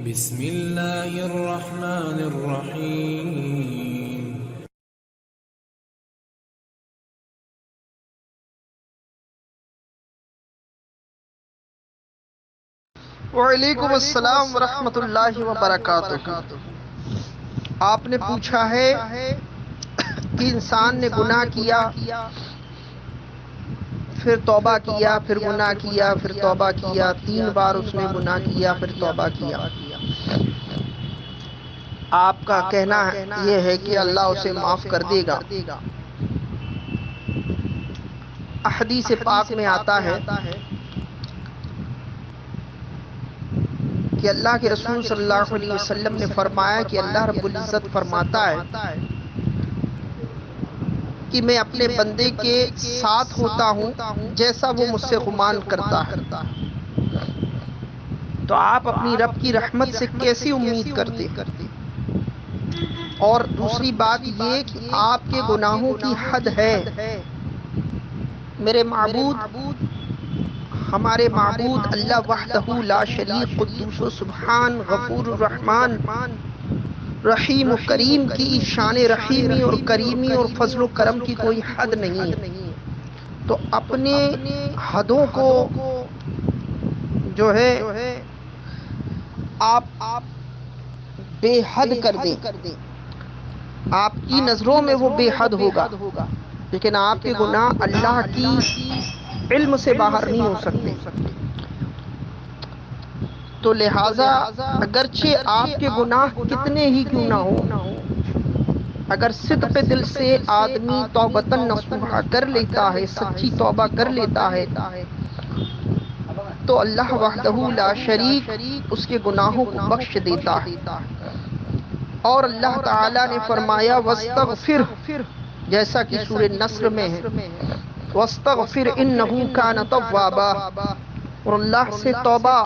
بسم اللہ الرحمن الرحیم. وعلیکم السلام ورحمۃ اللہ وبرکاتہ. آپ نے پوچھا ہے کہ انسان نے گناہ کیا، پھر توبہ کیا، پھر گناہ کیا، پھر توبہ کیا، 3 بار اس نے گناہ کیا پھر توبہ کیا. آپ کا کہنا یہ ہے کہ اللہ اسے معاف کر دے گا. احادیث پاک میں آتا ہے کہ اللہ کے رسول صلی اللہ علیہ وسلم نے فرمایا کہ اللہ رب العزت فرماتا ہے کہ میں اپنے بندے کے ساتھ ہوتا ہوں جیسا وہ مجھ سے گمان کرتا ہے. تو آپ اپنی رب کی رحمت سے کیسی امید کرتے؟ اور دوسری بات یہ کہ آپ کے گناہوں کی حد ہے. میرے معبود، ہمارے معبود اللہ وحدہ لا شریک قدوس و سبحان غفور الرحمن رحیم و کریم کی شان رحیمی اور کریمی اور فضل و کرم کی کوئی حد نہیں ہے. تو اپنے حدوں کو جو ہے آپ بے حد کر دیں. آپ کی نظروں میں وہ بے حد ہوگا، لیکن آپ کے گناہ اللہ کی علم سے باہر نہیں ہو سکتے. تو لہٰذا اگرچہ آپ کے گناہ کتنے ہی کیوں نہ ہو، اگر صدق دل سے آدمی توبۃ نصوحہ کر لیتا ہے، سچی توبہ کر لیتا ہے، تو اللہ وحدہ لا شریک اس کے گناہوں کو بخش دیتا ہے. اور اللہ تعالیٰ نے فرمایا وَاسْتَغْفِرْ، جیسا کہ سورہ نصر میں ہے وَاسْتَغْفِرْ إِنَّهُ كَانَ تَوَّابًا. اور اللہ سے توبہ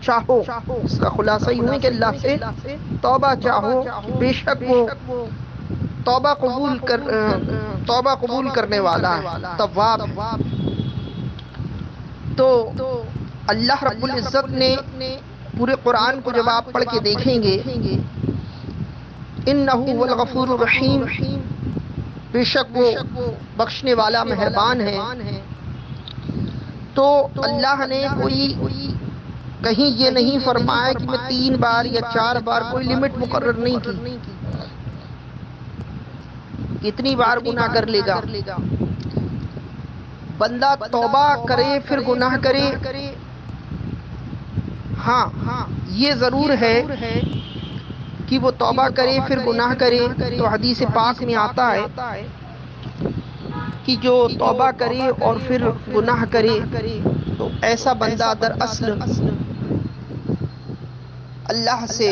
چاہو. اس کا خلاصہ یہ ہے کہ اللہ سے توبہ چاہو کہ بے شک وہ توبہ قبول کرنے والا ہے، تواب ہے. تو اللہ رب العزت نے پورے قرآن کو جب آپ پڑھ کے دیکھیں گے، انہ هو الغفور الرحیم، بے شک وہ بخشنے والا مہربان ہے. تو اللہ نے کوئی کہیں یہ نہیں فرمایا کہ میں 3 بار یا 4 بار، کوئی لمٹ مقرر نہیں کی کتنی بار گناہ کر لے گا. بندہ توبہ کرے پھر گناہ کرے، ہاں یہ ضرور ہے کہ وہ توبہ کرے پھر گناہ کرے. تو حدیث پاک میں آتا ہے کہ جو توبہ کرے اور پھر گناہ کرے تو ایسا بندہ دراصل اللہ سے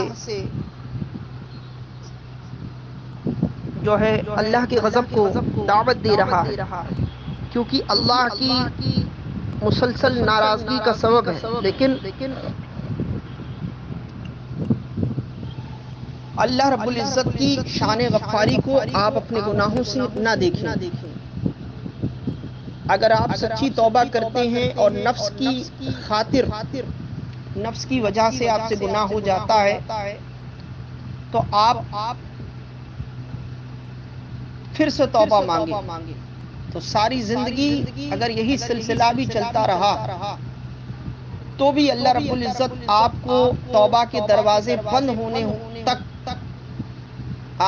جو ہے اللہ کے غضب کو دعوت دے رہا ہے، کیونکہ اللہ کی مسلسل ناراضگی کا سبب ہے. لیکن اللہ رب العزت کی شان غفاری کو آپ اپنے گناہوں سے نہ دیکھیں. اگر آپ سچی توبہ کرتے ہیں اور نفس کی خاطر، نفس کی وجہ سے آپ سے گناہ ہو جاتا ہے، تو آپ پھر سے توبہ مانگیں. تو ساری زندگی اگر یہی سلسلہ بھی چلتا رہا تو بھی اللہ رب العزت آپ کو توبہ کے دروازے بند ہونے تک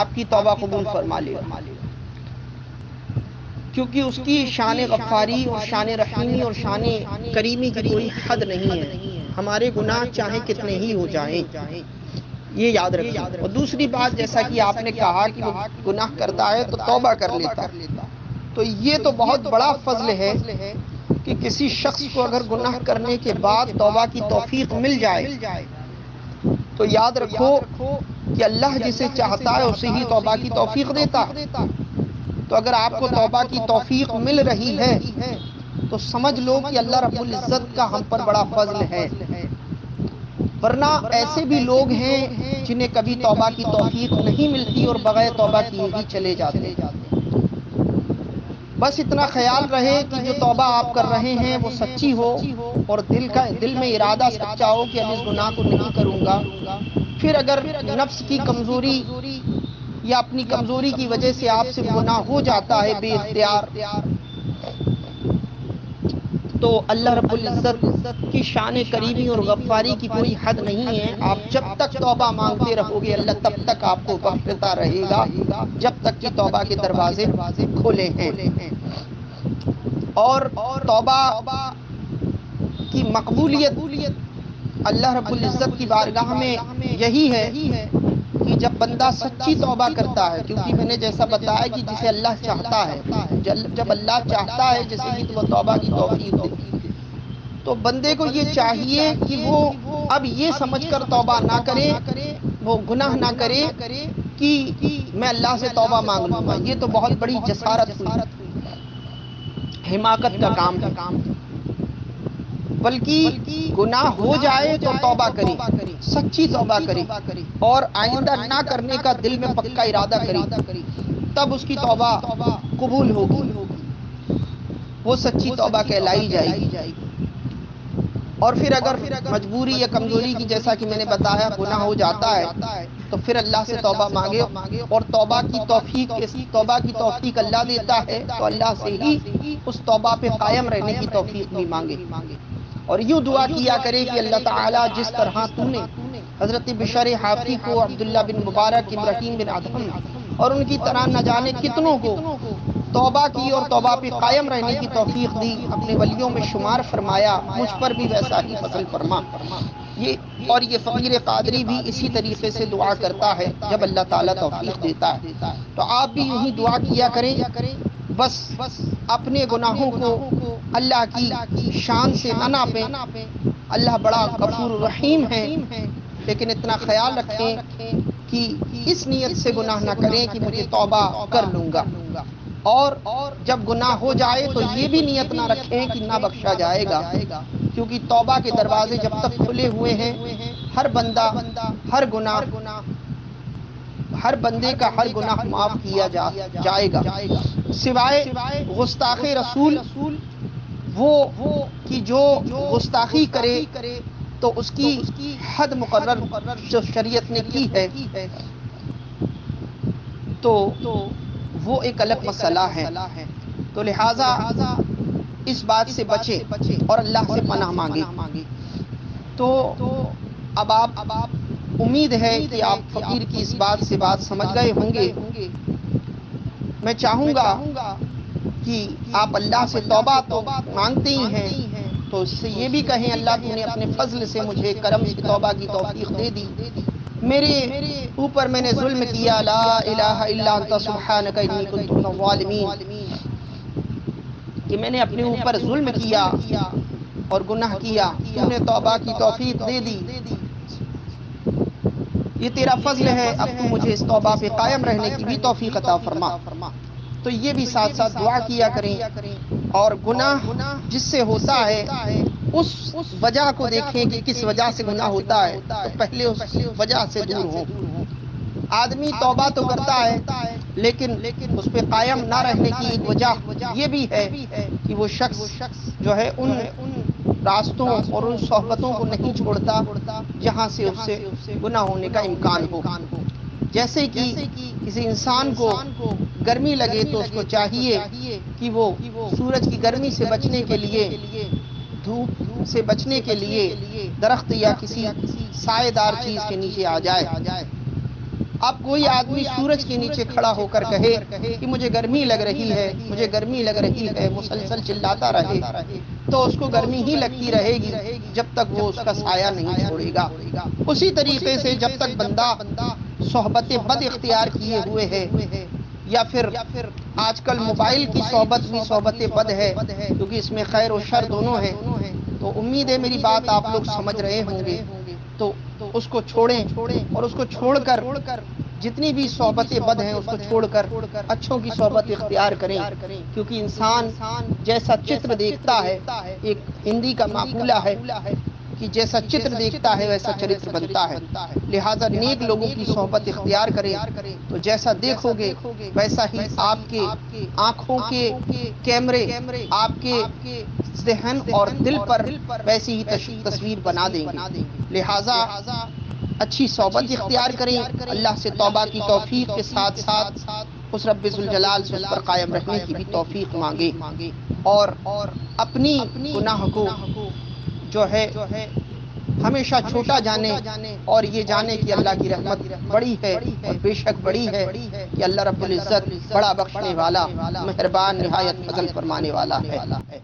آپ کی توبہ قبول فرما لے گا، کیونکہ اس کی شان غفاری اور شان رحیمی اور شان کریمی کی کوئی حد نہیں ہے. ہمارے گناہ چاہے کتنے ہی ہو جائیں، یہ یاد رکھیں. اور دوسری بات، جیسا کہ آپ نے کہا کہ وہ گناہ کرتا ہے تو توبہ کر لیتا ہے، تو یہ تو بہت بڑا فضل ہے کہ کسی شخص کو اگر گناہ کرنے کے بعد توبہ کی توفیق مل جائے تو یاد رکھو کہ اللہ جسے چاہتا ہے اسے ہی توبہ کی توفیق دیتا. تو اگر آپ کو توبہ کی توفیق مل رہی ہے تو سمجھ لو کہ اللہ رب العزت کا ہم پر بڑا فضل ہے. ورنہ ایسے بھی لوگ ہیں جنہیں کبھی توبہ کی توفیق نہیں ملتی اور بغیر توبہ کیے ہی چلے جاتے. بس اتنا خیال رہے کہ جو توبہ آپ کر رہے ہیں وہ سچی ہو اور دل میں ارادہ سچا ہو کہ اب اس گناہ کو نہیں کروں گا، پھر اگر نفس کی کمزوری یا اپنی کمزوری کی وجہ سے آپ سے گناہ ہو جاتا ہے بے اختیار، تو اللہ رب العزت کی شان کریمی اور غفاری کی کوئی حد نہیں ہے. آپ جب تک توبہ مانگتے رہو گے اللہ تب تک آپ کو بخشتا رہے گا، جب تک کہ توبہ کے دروازے کھلے ہیں. اور توبہ کی مقبولیت اللہ رب العزت کی بارگاہ میں یہی ہے کہ جب بندہ سچی توبہ کرتا ہے، کیونکہ میں نے جیسا بتایا کہ جسے اللہ چاہتا ہے، جب اللہ چاہتا ہے جسے کہ وہ توبہ کی توفیق دے، تو بندے کو یہ چاہیے کہ وہ اب یہ سمجھ کر توبہ نہ کرے، وہ گناہ نہ کرے کہ میں اللہ سے توبہ مانگ لوں گا. یہ تو بہت بڑی جسارت ہوئی، حماقت کا کام ہے. بلکہ گناہ ہو جائے تو توبہ کرے، سچی توبہ کرے اور آئندہ نہ کرنے کا دل میں پکا ارادہ کرے، تب اس کی توبہ قبول ہوگی، وہ سچی توبہ کہلائی جائے گی. اور پھر اگر مجبوری یا کمزوری کی جیسا کہ میں نے بتایا گناہ ہو جاتا ہے تو پھر اللہ سے توبہ مانگے، اور توبہ کی توفیق اللہ دیتا ہے، تو اللہ سے ہی اس توبہ پہ قائم رہنے کی توفیق بھی مانگے. اور یوں دعا کیا کرے کہ اللہ تعالیٰ جس طرح تو نے حضرت بشر حافی کو، عبداللہ بن مبارک، ابراہیم بن ادہم اور ان کی طرح نہ جانے کتنوں کو توبہ کی اور توبہ پہ قائم رہنے کی توفیق دی، اپنے ولیوں میں شمار فرمایا، مجھ پر بھی ویسا ہی فضل فرما. اور یہ فقیر قادری بھی اسی طریقے سے دعا کرتا ہے جب اللہ تعالیٰ توفیق دیتا ہے. تو آپ بھی یہی دعا کیا کریں، بس اپنے گناہوں کو اللہ کی شان سے نہ ناپیں. اللہ بڑا غفور رحیم ہے، لیکن اتنا خیال رکھیں کہ اس نیت سے گناہ نہ کریں کہ مجھے توبہ کر لوں گا، اور جب گناہ ہو جائے تو یہ بھی نیت نہ رکھیں کہ نہ بخشا جائے گا، کیونکہ توبہ کے دروازے جب تک کھلے ہوئے ہیں ہر بندہ ہر بندے کا ہر گناہ معاف کیا جائے گا، سوائے گستاخ رسول وہ کہ جو گستاخی کرے تو اس کی حد مقرر جو شریعت نے کی ہے تو وہ ایک الگ مسئلہ ہے. تو لہٰذا اس بات سے بچے اور اللہ سے پناہ مانگے. تو اب آپ امید ہے کہ آپ فقیر کی اس بات سے بات سمجھ گئے ہوں گے. میں چاہوں گا کہ آپ اللہ سے توبہ تو مانگتے ہی ہیں، تو اس سے یہ بھی کہیں اللہ تو نے اپنے فضل سے مجھے کرم سے توبہ کی توفیق دے دی، میرے اوپر میں نے ظلم کیا، لا الہ الا انت سبحانک انی کنت من الظالمین، کہ میں نے اپنے اوپر ظلم کیا اور گناہ کیا، تو نے توبہ کی توفیق دے دی، یہ تیرا فضل ہے، اب تو مجھے اس توبہ پہ قائم رہنے کی بھی توفیق عطا فرما. تو یہ بھی ساتھ ساتھ دعا کیا کریں، اور گناہ جس سے ہوتا ہے اس وجہ کو دیکھیں کہ کس وجہ سے گناہ ہوتا ہے، تو پہلے اس وجہ سے دور ہو. آدمی توبہ تو کرتا ہے لیکن اس پہ قائم نہ رہنے کی ایک وجہ یہ بھی ہے کہ وہ شخص جو ہے ان راستوں اور ان صحبتوں کو نہیں چھوڑتا جہاں سے اس سے گناہ ہونے کا امکان ہو. جیسے کہ کسی انسان کو گرمی لگے تو اس کو چاہیے کہ وہ سورج کی گرمی سے بچنے کے لیے، دھوپ سے بچنے کے لیے درخت یا کسی سائے دار چیز کے نیچے آ جائے. اب کوئی آدمی سورج کے نیچے کھڑا ہو کر کہے کہ مجھے گرمی لگ رہی ہے، مجھے گرمی لگ رہی ہے، مسلسل چلاتا رہے تو اس کو گرمی ہی لگتی رہے گی جب تک وہ اس کا سایہ نہیں چھوڑے گا. اسی طریقے سے جب تک بندہ صحبت بد اختیار کیے ہوئے ہے، یا پھر آج کل موبائل کی صحبت بھی صحبت بد ہے، کیونکہ اس میں خیر و شر دونوں ہیں. تو امید ہے میری بات آپ لوگ سمجھ رہے ہوں گے. تو اس کو چھوڑیں، اور اس کو چھوڑ کر جتنی بھی صحبتیں بد ہیں اس کو چھوڑ کر اچھوں کی صحبت اختیار کریں، کیونکہ انسان جیسا چتر دیکھتا ہے، ایک ہندی کا مقولہ ہے کہ جیسا چتر دیکھتا ہے ویسا چرتر بنتا ہے، لہذا نیک لوگوں کی صحبت اختیار کریں تو جیسا دیکھو گے ویسا ہی آپ کے آنکھوں کے کیمرے آپ کے ذہن اور دل پر ویسی ہی تصویر بنا دیں گے۔ لہذا اچھی صحبت اختیار کریں، اللہ سے توبہ کی توفیق کے ساتھ ساتھ اس رب ذوالجلال سے اس پر قائم رہنے کی بھی توفیق مانگے، اور اپنی گناہ کو جو ہے ہمیشہ چھوٹا جانے اور یہ جانے کہ اللہ کی رحمت بڑی ہے اور بے شک بڑی ہے کہ اللہ رب العزت بڑا بخشنے والا، مہربان، نہایت فضل فرمانے والا ہے۔